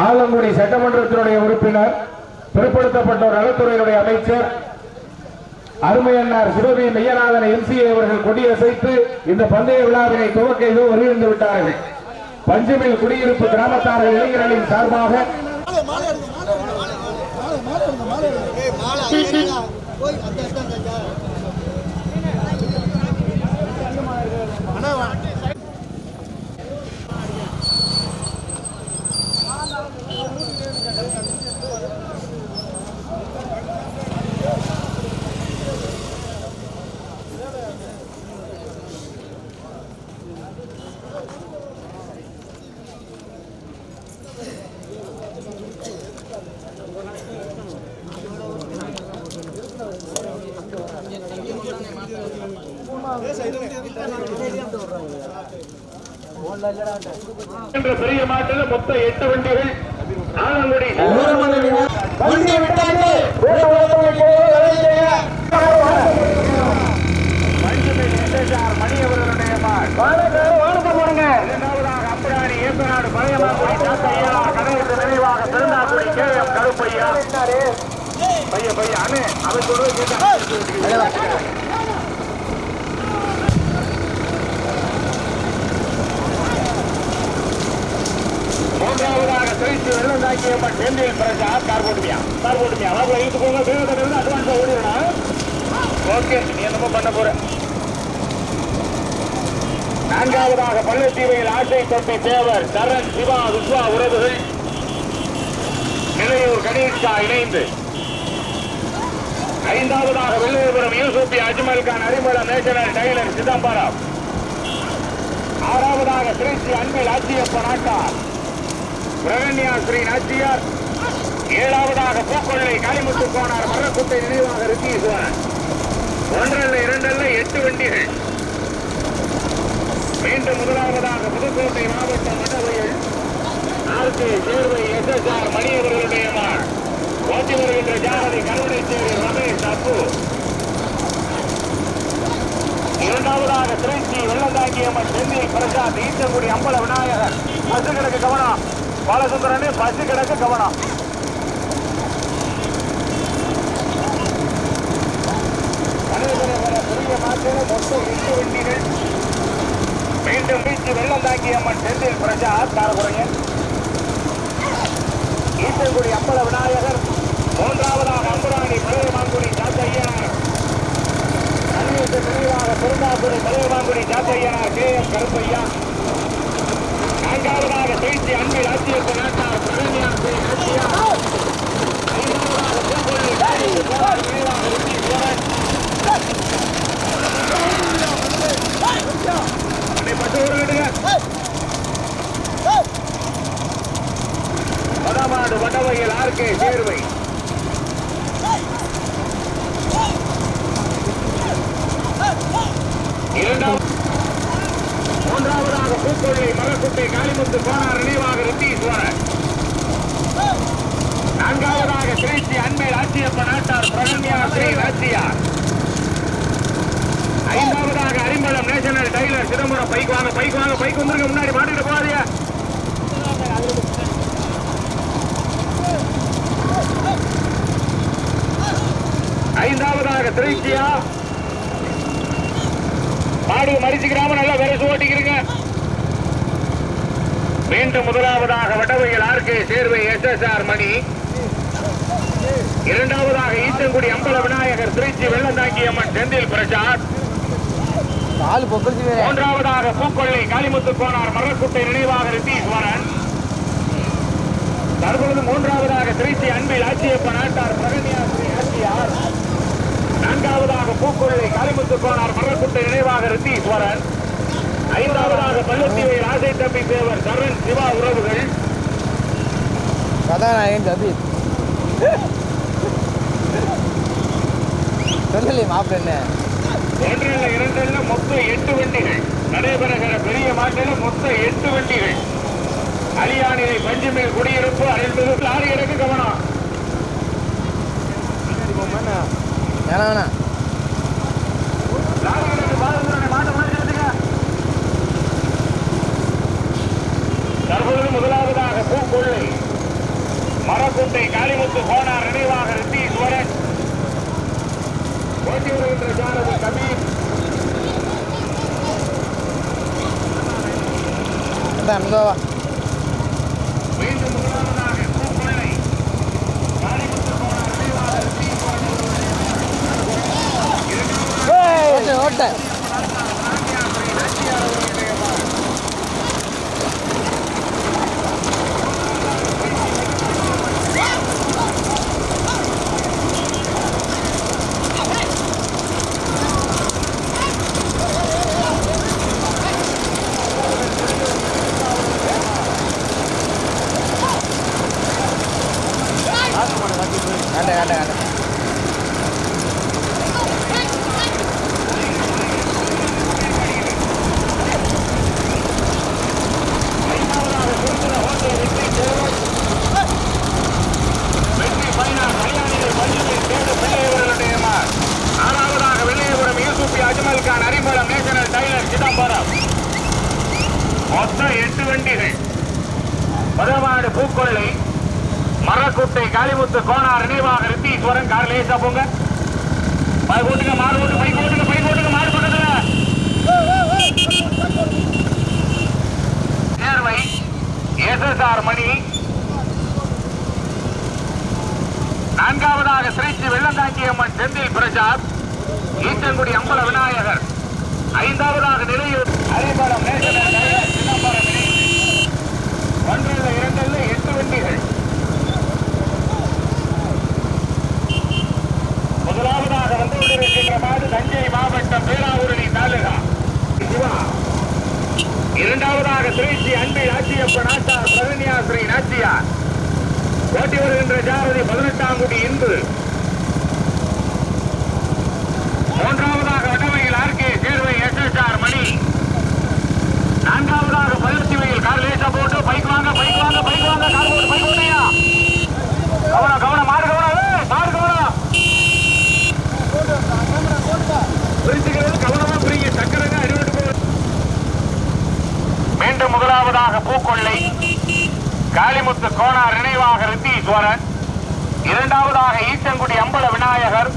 ஆலங்குடி சட்டமன்றத்தினுடைய உறுப்பினர், பிற்படுத்தப்பட்டோர் நலத்துறையினுடைய அமைச்சர் அருமையன்னார் சிவவி மெய்யநாதன் எம்சிஏ அவர்கள் கொடியசைத்து இந்த பந்தய விழாவினை துவக்க இதோ வருகின்ற விட்டார்கள். பஞ்சமில் குடியிருப்பு கிராமத்தார் இளைஞர்களின் சார்பாக பெரிய மாட்டில் மொத்த 8 வண்டிகள் ஆலங்குடி மணி அவர்களுடைய அப்புறாணி ஏசநாடு பழையமாங்குடி தாத்தையா கடைக்கு நினைவாக திருந்தாக்குடி கேஎம் கருப்பையா பைய பைய அண்ணே அவன் சொல்றது மூன்றாவதாக திருச்சி வெள்ளந்தாக்கியம்மன் செந்தில் பிரசாத் கார் போட்டுமியா வாக்குல இழுத்துக்கோங்க. வீரத்திலிருந்து அட்வான்ஸா ஓடிடணும். ஓகே, நீ என்னமோ பண்ண போற. நான்காவதாக பள்ளத்தீவையில் ஆசை தொட்டி தேவர் சரண் சிவா விஸ்வா உறவுகள் நிலையூர் கணேஷா இணைந்து. ஐந்தாவதாக வெள்ளையபுரம் யூசுப் அஜ்மல் கான் அறிமுகம் நேஷனல் டைலர் சிதம்பரம். ஆறாவதாக திருச்சி அன்பில் ஆட்சியப்ப நாட்டார் பிரகன்யா ஸ்ரீ நாச்சியார். ஏழாவதாக பூக்கொள்ளை காளிமுத்து கோனார் மரக்குட்டை நினைவாக ரித்தீஸ்வரன். 1 அல்ல 2 அல்ல 8 வண்டிகள். மீண்டும் முதலாவதாக புதுக்கோட்டை மாவட்டம் மண்டவையில் ஆர்கே சேர்வை SSR மணி அவர்களுடைய மாள் ஓட்டி வருகின்ற ஜானதி கருவடைச்சேரி ரமேஷ் அப்பு. இரண்டாவதாக திருச்சி வெள்ளந்தாக்கியம்மன் செந்தில் பிரசாத் ஈச்சங்குடி அம்பல விநாயகர். பசு கிடக்கு கவனம் பாலசுந்தரனே, பசு கிடக்கு கவனம். பெரிய மாற்றின மொத்தம் 8 வண்டிகள். மீண்டும் திருச்சி வெள்ளந்தாக்கியம்மன் செந்தில் பிரசாத் காரகுறையன் ஈச்சங்குடி அம்பல விநாயகர். மூன்றாவதாக அம்புராணி பழையமாங்குடி சாத்தையனார் நினைவாக திருந்தாக்குடி பழையமாங்குடி சாத்தையனார் கேஎம் கருப்பையா. நான்காவதாக திருச்சி அன்பில் ஆட்சியப்ப நாட்டார் பிரகன்யா ஸ்ரீ நாச்சியார். ஐந்தாவதாக பூங்கொல்லி காளிமுத்து நினைவாக ரித்தீஸ்வரன். வடமாடு வடவையில் ஆர்கே சேர்வை. மூன்றாவதாக பூக்கொள்ளை மரக்குட்டை காளிமுத்து கோனார் நினைவாக ரித்தீஸ்வரன். நான்காவதாக திருச்சி அன்பில் ஆட்சியப்ப நாட்டார் பிரகன்யா ஸ்ரீ நாச்சியார். ஐந்தாவதாக அறிமுகம் நேஷனல் டைலர் சிதம்பரம். பைக் வாங்க பைக் வந்துருங்க, முன்னாடி மாட்டிட்டு போகாதீங்க. ஐந்தாவதாக திருச்சியா மாடு மரிச்சுக்கிறாம நல்லா விரசு ஓட்டிக்கிறீங்க. மீண்டும் முதலாவதாக வடவையில் ஆர்கே சேர்வை SSR மணி. இரண்டாவதாக ஈச்சங்குடி அம்பல விநாயகர் திருச்சி வெள்ளந்தாக்கியம்மன் செந்தில் பிரசாத். மூன்றாவதாக பூக்கொள்ளை காளிமுத்து கோனார் மரக்குட்டை நினைவாக ரித்தீஸ்வரன். தற்பொழுது மூன்றாவதாக திருச்சி அன்பில் ஆட்சியப்ப நாட்டார் பிரகன்யா ஸ்ரீ நாச்சியார். நான்காவதாக பூக்கொள்ளை காளிமுத்து கோனார் மரக்குட்டை நினைவாக ரித்தீஸ்வரன். ஐந்தாவதாக பள்ளத்தீவையில் ஆசை தம்பி தேவர் சரண் சிவா உறவுகள். சொல்லி மாப்பிள்ள 1 அல்ல 2 அல்ல மொத்தம் 8 வண்டிகள் நடைபெறுகிற பெரிய மாட்டில் மொத்தம் 8 வண்டிகள். அலியானிலை பஞ்சமில் குடியிருப்பு அருள்மிகு லாரி எனக்கு கவனம். தற்பொழுது முதலாவதாக பூக்கொள்ளை மரக்குட்டை காளிமுத்து கோனார் நினைவாக ரித்தீஸ்வரன் ஓட்டி வருகின்ற ஜானது கபீர் மீண்டும் முதலாவதாக பூக்கொள்ளை காளிமுத்து கோனார் நினைவாக ரித்தீஸ்வரன் ஓட்ட பூக்கொள்ளை மரக்குட்டை காளிமுத்து கோனார் நினைவாக ரித்தீஸ்வரன் கார் லேசா போங்க போட்டுங்க மாடு ஓட்டு பைக் ஓட்டுங்க மாடு பக்கத்துல சேர்வை எஸ்எஸ்ஆர் மணி நான்காவதாக ஸ்ரீ வெள்ளந்தாங்கியம்மன் செந்தில் பிரசாத் ஈச்சங்குடி அம்பல விநாயகர் ஐந்தாவதாக நிலையூர் அரிபலம் நேசனர் சிதம்பரம் ஒன்றல்ல இரண்டல்ல 8 வண்டிகள் முதலாவதாக வந்து கொண்டிருக்கின்ற மாடு தஞ்சை மாவட்டம் பேராவூரணி தாலுகா சிவா இரண்டாவதாக ஸ்ரீ அன்பில் ஆட்சியப்ப நாட்டார் பிரகன்யா ஸ்ரீ நாச்சியார் ஓட்டி வருகின்ற ஜாரதி 18ஆங்குடி இந்து மூன்றாவதாக வடமையில் ஆர்கே சேர்வை எஸ்எஸ்ஆர் மணி நான்காவதாக பள்ளத்திவையில் கார் லேசா போட்டு பைக் வாங்க கார் போட்டு பைக் ஓட்டையா கவனம் மாடு கவனம் பிரிச்சுக்கிறது கவனமா பிரிங்க சக்கரங்க அடிவிட்டு போகுது மீண்டும் முதலாவதாக பூக்கொள்ளை காளிமுத்து கோனார் நினைவாக ரித்தீஸ்வரன் இரண்டாவதாக ஈச்சங்குடி அம்பல விநாயகர்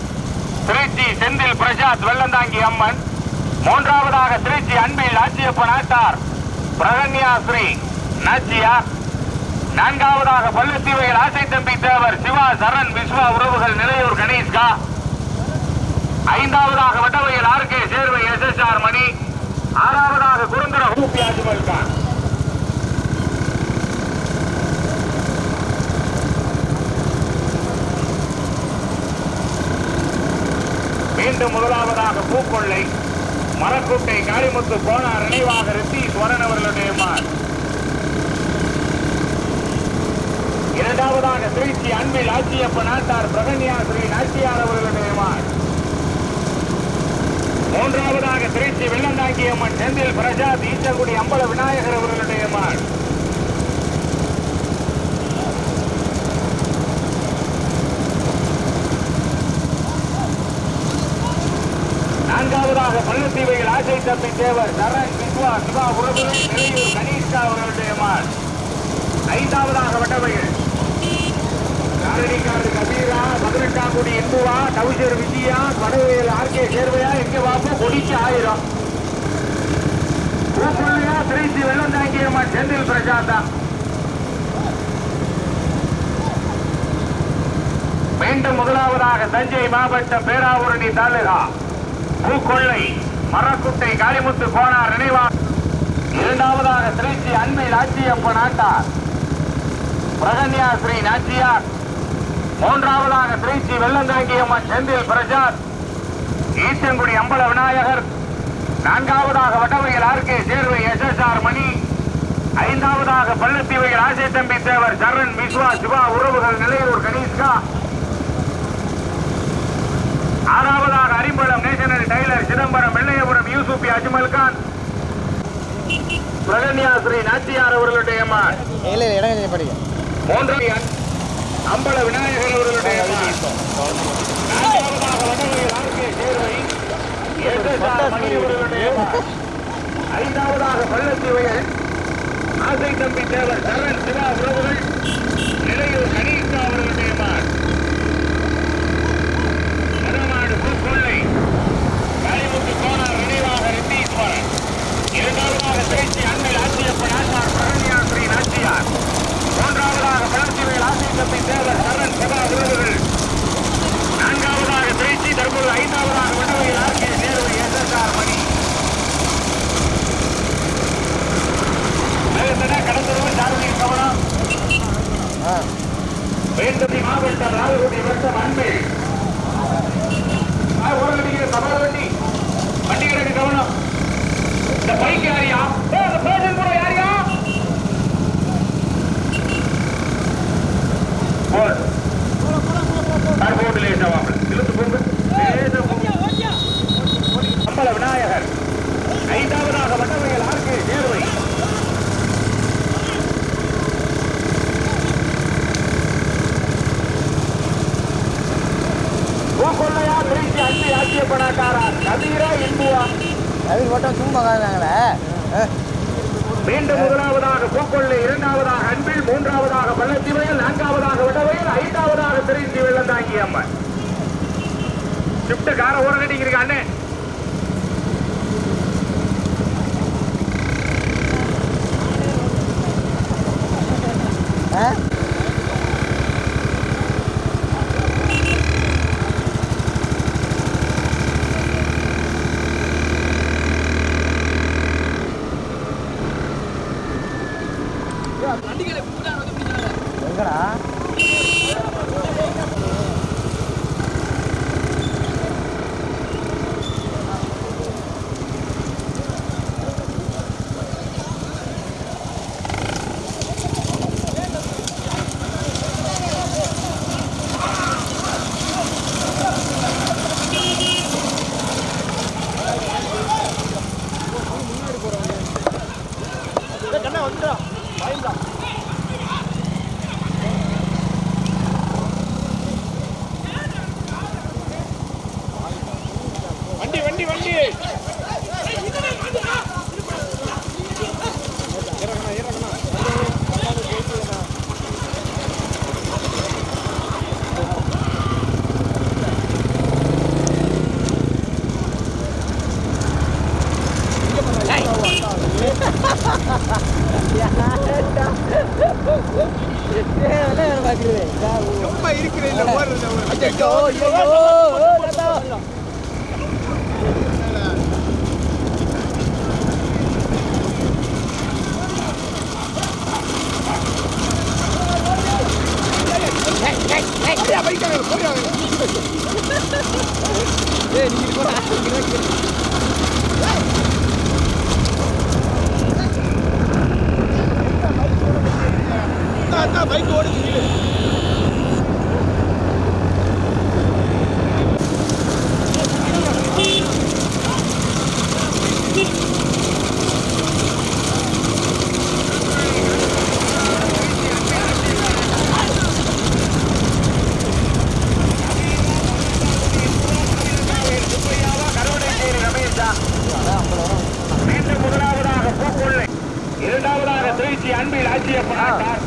ஸ்ரீ செந்தில் பிரசாத் வெள்ளந்தாங்கி அம்மன் மூன்றாவதாக ஸ்ரீ அன்பில் ஆட்சியப்ப நாட்டார் பிரகன்யா ஸ்ரீ நாச்சியார் நான்காவதாக பள்ளத்தீவையில் ஆசை தம்பி தேவர் சிவா சரண் விஸ்வா உறவுகள் நிலையூர் கணேஷ்கா ஐந்தாவதாக வடவையில் ஆர்கே சேர்வை எஸ்எஸ்ஆர் மணி ஆறாவதாக குருந்தர ஹூபி அஜ்மல் கான் மீண்டும் முதலாவதாக பூக்கொள்ளை மரக்குட்டை காளிமுத்து கோனார் நினைவாக ரித்தீஸ்வரன் அவர்களுடைய மார் இரண்டாவதாக ஸ்ரீ அன்பில் ஆட்சியப்ப நாட்டார் பிரகன்யா ஸ்ரீ நாச்சியார் அவர்களுடைய மார் மூன்றாவதாக ஸ்ரீ வெள்ளந்தாங்கியம்மன் செந்தில் பிரசாத் ஈச்சங்குடி அம்பல விநாயகர் அவர்களுடைய மார் நான்காவதாக பள்ளத்தீவையில் ஆசை தம்பி தேவர் சரண் விஸ்வா சிவா உறவுகள் நிலையூர் கணேஷ்கா அவர்களுடைய மார் ஐந்தாவதாக வட்டவையில் காரணிக்காடு கபீரா 18ஆங்குடி இந்துவா டவுசர் விஜயா வடவையில் ஆர்கே சேர்வையா எங்க வாப்பு கொடிச்சு 1000 பூக்குள்ளையா ஸ்ரீ வெள்ளந்தாங்கியம்மன் செந்தில் பிரசாத்தா மீண்டும் முதலாவதாக தஞ்சை மாவட்டம் பேராவூரணி தாலுகா பூக்கொள்ளை மரக்குட்டை காளிமுத்து கோனார் நினைவாக இரண்டாவதாக ஸ்ரீ அன்பில் ஆட்சியப்ப நாட்டார் பிரகன்யா ஸ்ரீ நாச்சியார் மூன்றாவதாக ஸ்ரீ வெள்ளந்தாங்கியம்மன் செந்தில் பிரசாத் ஈச்சங்குடி அம்பல விநாயகர் நான்காவதாக வடவையில் ஆர்கே சேர்வை எஸ்எஸ்ஆர் மணி ஐந்தாவதாக பள்ளத்தீவையில் ஆசை தம்பி தேவர் சரண் விஸ்வா சிவா உறவுகள் நிலையூர் கணேஷ்கா ஆறாவதாக அரிம்பளம் நேஷனல் டைலர் சிதம்பரம் வெள்ளையபுரம் யூசுப் அஜ்மல் கான் பிரகன்யா ஸ்ரீ நாச்சியார் அவர்களுடைய மார் மூன்றாவது அம்பல விநாயகர் அவர்களுடைய நான்காவதாக வடவையில் ஆர்கே சேர்வை எஸ்எஸ்ஆர் மணி அவர்களுடைய ஐந்தாவதாக பள்ளத்தீவையில் ஆசை தம்பி தேவர் சரண் சிவா உறவுகள் நிலையூர் கணேசா அவர்களுடைய மாடு மதமாடு பூக்கொள்ளை காளிமுத்து கோனார் நினைவாக ரித்தீஸ்வரன். இரண்டாவதாக திருச்சி அண்மையில் ஆட்சியப்பன் ஆசார் பழனியாஸ்ரீ நாச்சியார். மூன்றாவதாக பழச்சிவேல் ஆசை தம்பி தேவர் சரண் சிவா உறவுகள். நான்காவதாக திருச்சி தற்போது ஐந்தாவதாக வடவையில் ஆர்கே நேரு SSR மணி. கடந்தவர்கள் சாரதியின் கவனம். வேண்டதி மாவட்டம் ராயகுடி வட்டம் அன்பு ஓரடிக்கிற சவால் வண்டி வண்டிகளுக்கு கவனம். இந்த பைக் யாரியா? அந்த பேசன் கூட யாரியா? அம்பல விநாயகர். ஐந்தாவதாக வட்டவையில் ஆர்கே நேர்வை. பூக்கொள்ளையா திருச்சி அன்பு ஆட்சியப்படாக்காரா கதிரா இன்புவா கதிர் ஓட்டம் சும்மா காரணங்களே. மீண்டும் முதலாவதாக பூக்கொள்ளை, இரண்டாவதாக அன்பில், மூன்றாவதாக பள்ளத்திவயல், நான்காவதாக விடவையில், ஐந்தாவதாக திருச்சி வெள்ளந்தாங்கி அம்மன். ஷிப்ட் கார ஓர கட்டிக்கிறீங்க அண்ணே. எங்கடா பைக் ஓடுது. மீண்டும் முதலாவதாக பூக்கொள்ளை, இரண்டாவதாக திருச்சி அன்பில் ஆட்சியப்படாக்கார்.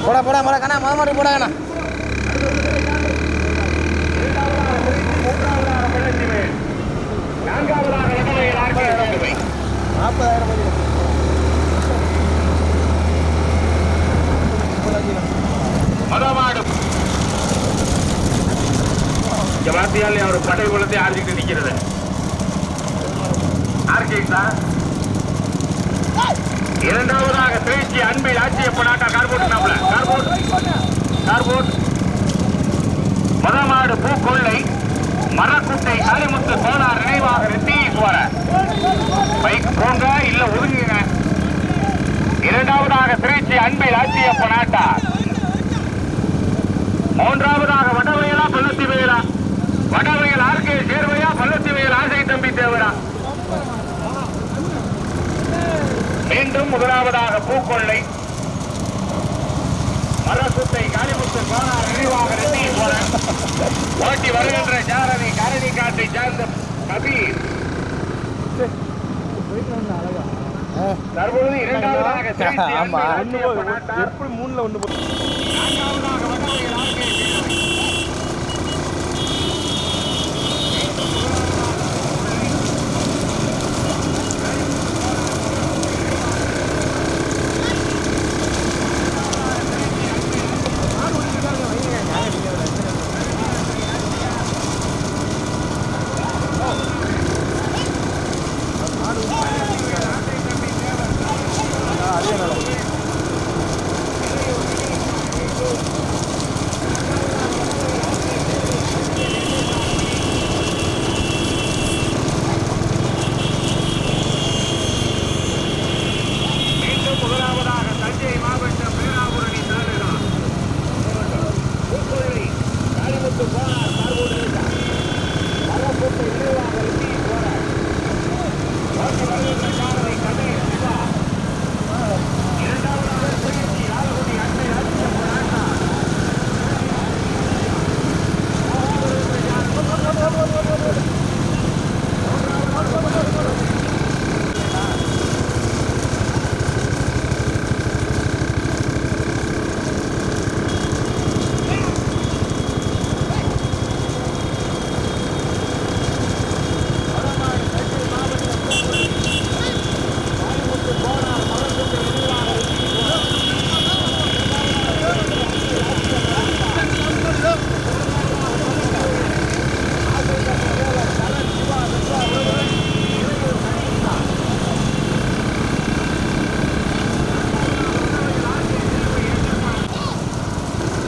போடா போடா போடா கண்ணா மொதல் மாட்டு போடா கண்ணா. இரண்டாவதாக திருச்சி, மூன்றாவதாக பழச்சிவேல், நான்காவதாக வடவையில் ஆர்கே நேர்வை. 40,000 மதமாடு வார்த்தையால் அவர் படை குளத்தை ஆர்ஜிட்டு நிற்கிறது. ஆர்கேட்டா இரண்டாவதாக திருச்சி அன்பில் ஆட்சியப்படாட்டா கார்போட் கார்போட். மதமாடு பூக்கொள்ளை, மரக்குட்டை காளிமுத்து கோனார் நினைவாக ரித்தீஸ்வரன். பைக் போங்க இல்ல ஒதுங்குங்க. இரண்டாவதாக திருச்சி அன்பில் ஆட்சியப்படாட்டா. மூன்றாவதாக வடவையலா பள்ளத்தி வேலா? வடவையில் ஆர்கே சேர்வையா? பள்ளத்தி வேல் ஆசை தம்பி தேவரா? மீண்டும் முதலாவதாக பூக்கொள்ளை, மரசுத்தை காளிமுத்து கோனார் நினைவாக ரித்தீஸ்வரன். ஓட்டி வருகின்ற ஜாரதி காரணி காட்டை சார்ந்த கபீர். தற்பொழுது இரண்டாவதாக திருச்சி ஆமா. அன்பில் ஆட்சியப்பன் ஆட்டார். எப்படி 3ல 1 நான்காவதாக வடவையில் ஆர்கே தேர்வை. மீண்டும் முதலாவதாக தஞ்சை மாவட்டம் பேராவூரணி தாலுகா புதுக்கோட்டை காளிமுத்து போனார் சார்போடு வரப்போட்டு நினைவாக வெற்றி போனார் ஓட்டி வருகின்ற காரரை கண்ணீர் சிவா. இரண்டாவதாக திருச்சி ஆலகுடி அன்னை ஆட்சியப்பன் ஆட்டார்.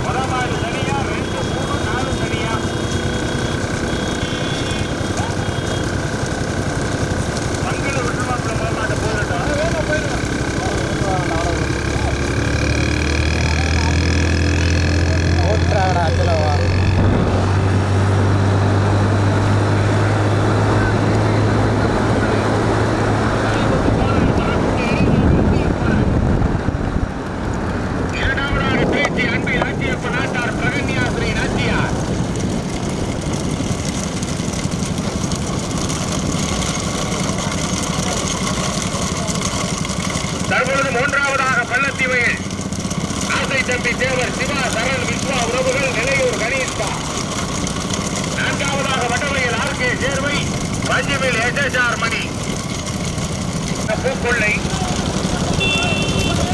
வடமாடு தனியா 2, 3, 4 தனியா. மங்கள விட்டுமாப்பிள்ள வடமாடு போயிடட்டும். ஓட்டுறாங்கடா அச்சலவா. இரண்டாவதாக திருச்சி அன்பில் ஆட்சியப்பன் ஆட்டார் பிரகன்யாஸ்ரீ நாச்சியார். தற்பொழுது மூன்றாவதாக பள்ளத்திவயல் ஆசை தம்பி தேவர் சிவா சரண் விஸ்வா உறவுகள் நிலையூர் கணேஷ்பா. நான்காவதாக வடவையில் ஆர்கே சேர்வை பஞ்சுவில் எஸ்எஸ்ஆர் மணி. பூக்கொள்ளை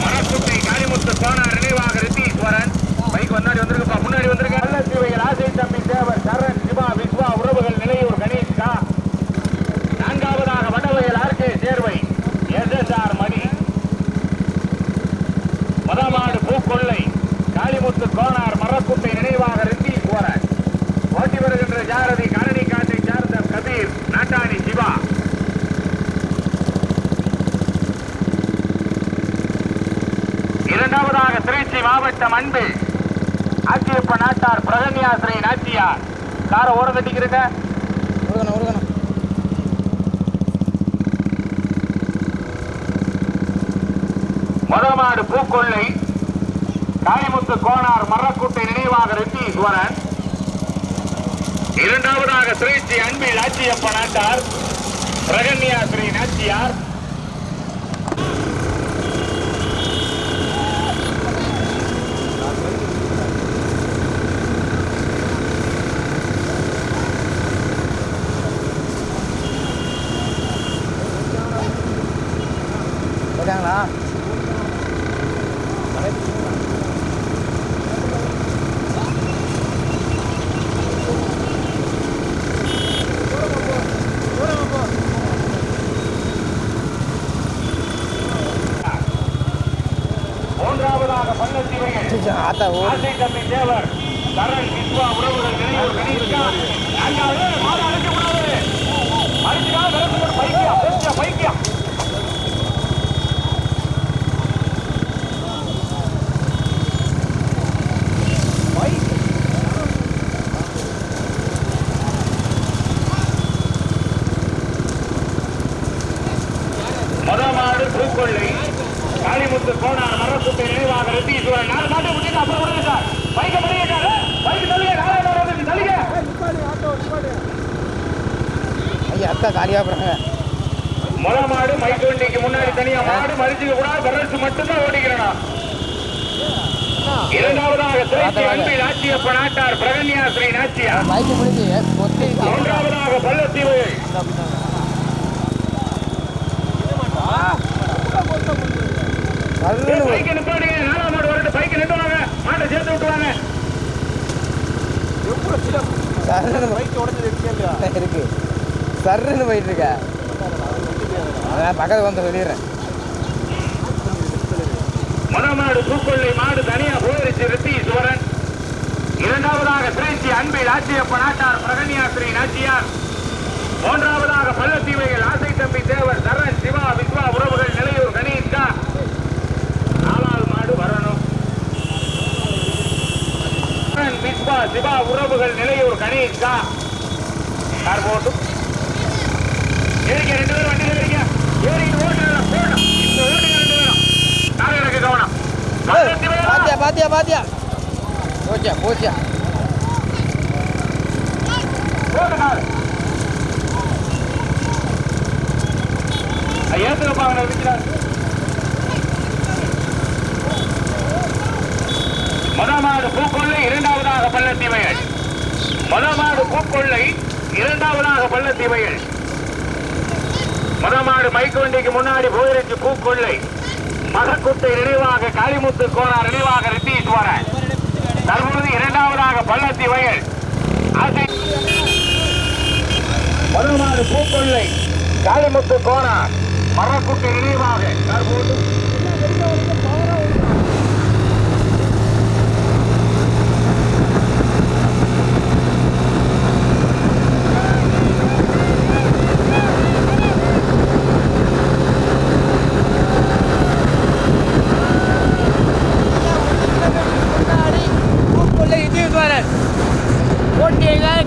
மரக்குட்டை காளிமுத்து கோனார் நினைவாக ரித்தீஸ்வரன். பைக் முன்னாடி வந்திருக்குப்பா, முன்னாடி வந்திருக்க. பள்ளத்திவயல் ஆசை தம்பி தேவர் சரண் சிவா விஸ்வா உறவுகள் நிலையூர் கணேஷ்கா. நான்காவதாக வடவையில் ஆர்கே சேர்வை எஸ்எஸ்ஆர் மணி. மதமாடு பூக்கொள்ளை காளிமுத்து கோனார் மரக்குட்டை நினைவாக ரித்தீஸ்வரன். ஓட்டி வருகின்ற ஜாரதி கரணி காட்டை சார்ந்த கபீர் நாட்டாணி சிவா. இரண்டாவதாக திருச்சி மாவட்டம் அன்பில் ஆட்சியப்பன் நாட்டார் பிரகன்யாஸ்ரீ நாச்சியார். காரை ஓரம் கட்டிக்கிறீங்க. உருகணும் உருகணும். மதமாடு பூக்கொள்ளை காளிமுத்து கோனார் மரக்குட்டை நினைவாக ரித்தீஸ்வரன். இரண்டாவதாக திருச்சி அன்பில் ஆட்சியப்பன் ஆட்டார் பிரகன்யாஸ்ரீ நாச்சியார். போயிட்டாங்களா? மூன்றாவதாக பள்ளத்திவயல் ஆத்தா ஓ ஆசை தம்பி தேவர் சரண் விஸ்வா உறவுகள் நினைவுகள் கணேஷ்கா. நான்காவது மாடு அழைக்கப்படாது. அடிச்சுக்கா விளக்கு பைக்கியா பைக்கியா. மதமாடு பூக்கொள்ளை காளிமுத்து கோனார் மரக்குட்டை நினைவாக ரித்தீஸ்வரன். 4 மாட்டை விட்டுட்டு அப்புறம் விடுங்க சார். பைக்கை முடியுங்க சார். பைக்கு தள்ளுங்க. 4 தள்ளுங்க. ஐயா அக்கா காலியாக போகிறாங்க. முத மாடு மைக் வண்டிக்கு முன்னாடி தனியா மாடு மறிச்சுக்க கூடாது, வரசு மட்டும்தான் ஓடிக்கிறேன். இரண்டாவதாக திருச்சி அன்பில் ஆட்சியப்ப நாட்டார் பிரகன்யா ஸ்ரீ நாச்சியா. மூன்றாவதாக பள்ளத்தீவு பைக்கு நிப்பாடுங்க. 4ஆம் மாடு வரட்டு, பைக்கு நிட்டுவாங்க, மாட்டை சேர்த்து விட்டுவாங்க. இருக்கு சர்ன்னு போயிட்டு இருக்க. பக்கத்து வந்து சொல்லிடுறேன். மணமாடு பூக்கொள்ளை மாடு தனியா போயிருச்சு ரித்தீஸ்வரன். இரண்டாவதாக திருச்சி அன்பில் ஆட்சியப்ப நாட்டார் பிரகன்யா ஸ்ரீ நாச்சியார். மூன்றாவதாக பள்ளத்தீவையில் ஆசை தம்பி தேவர் சரண் சிவா விஸ்வா உறவுகள் நிலையூர் கணேஷ்கா. 4ஆவது மாடு வரணும். விஸ்வா சிவா உறவுகள் நிலையூர் கணேஷ்கா. கார் போட்டும் ஏறிக்க, 2 பேரும் வண்டியில் ஏறிக்க. ஏறிட்டு ஓட்டுறேன் போட்டோம். இந்த ஓட்டுங்க 2 பேரும். கார் எனக்கு கவனம். பாத்தியா போச்சா ஏத்துப்பாங்க மதமாடு பூக்கொள்ளை. இரண்டாவதாக பள்ளத்தீவையல். மதமாடு பூக்கொள்ளை. இரண்டாவதாக பள்ளத்தீவையல். மதமாடு மைக்கு வண்டிக்கு முன்னாடி போயிருச்சு பூக்கொள்ளை. மதக்குட்டை நினைவாக காளிமுத்து கோனார் நினைவாக ரித்தீஸ்வரன். தற்பொழுது இரண்டாவதாக பள்ளத்தீவையல். மதமாடு பூக்கொள்ளை காளிமுத்து கோனார் மரக்குட்டை நினைவாக தற்போது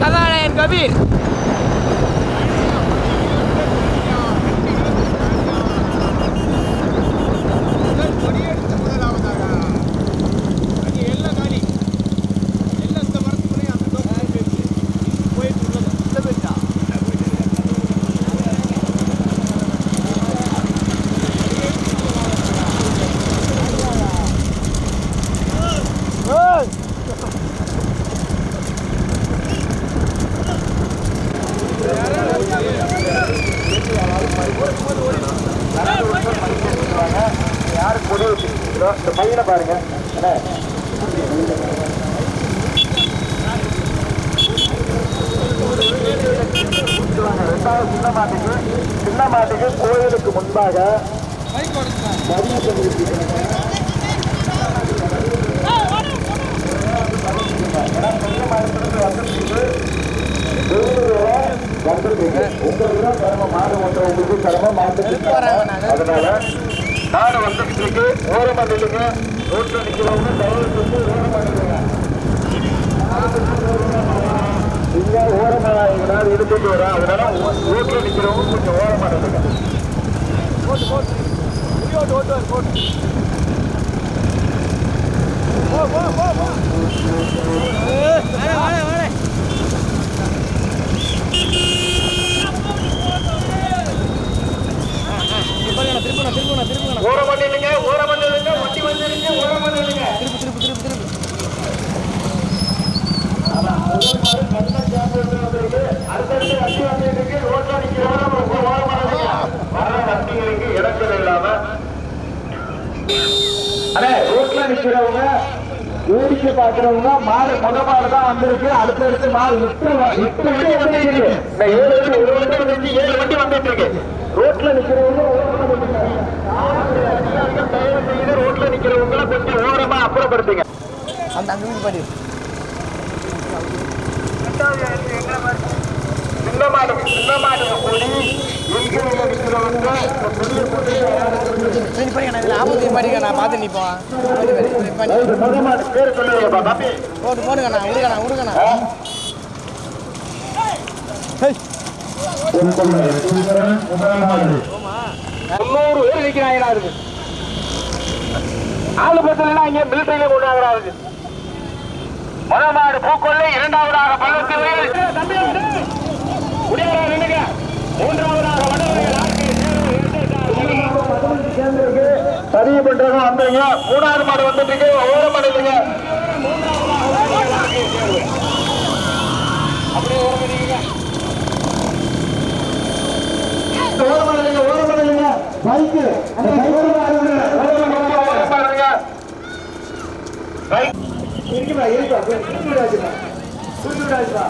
கதாநாயகன் கபீர். பையனை பாருங்க. ரெண்டாவது சின்ன மாட்டுக்கு கோயிலுக்கு முன்பாக அதனால நாடு வந்துட்டு ஓரமா நில்லுங்க. ரோட்ல நிக்கிறவங்க தயவு செஞ்சு ஓரமா நில்லுங்க. இங்க ஓரமா எடுத்துட்டு வரோம். அதனால ரோட்ல நிக்கிறவங்க கொஞ்சம் ஓரமா நில்லுங்க. ஓரம் பண்ணிடுங்க, ஓரம் பண்ணிடுங்க, வண்டி வந்துடுங்க, ஓரம் பண்ணிடுங்க. அடுத்தடுத்து வண்டி வந்துருக்கு. ரோட்ல நிக்கிறவங்க ஓரம் பண்ணிடுங்க. வர வண்டிகளுக்கு இடங்கள் இல்லாம ரோட்ல நிக்கிறவங்க வேடிக்கை பாக்குறவங்க மாடு முத மாடு தான் வந்திருக்கு. அடுத்தடுத்து மாடு 8 வண்டி வந்துருக்கு. 7 வண்டி வந்துட்டு இருக்கு. ரோட்ல நிக்கிறவங்க ரோட்ல நிக்கிறவங்கள கொஞ்சம் ஓரமா அப்புறப்படுத்துங்க. அந்த அங்க பாடி சின்ன மாடு கூடி எங்க நிக்கிறவங்க ஆபத்து படிக்க நான் பார்த்து நிற்போம். பேர் சொல்லுங்கப்பா தம்பி. போடுங்கண்ணா விடுங்கண்ணா. 300 பேர் நிக்கிறாங்களா இருக்கு. ஆளு பத்தலைன்னா இங்க மிலிட்டரியில கொண்டாடுறா இருக்கு. மணமாடு பூக்கொள்ளை. இரண்டாவதாக பள்ளத்தீவையில். மூன்றாவதாக வடவரையில் பதிவு பண்றதும் வந்தீங்க. மூணாவது மாடு வந்துட்டு ஓர மாடு இல்லைங்க. அப்படியே ஓர மாட்டீங்க. ஓர மாடு இல்லைங்க. பைக்கு இருக்குப்பா.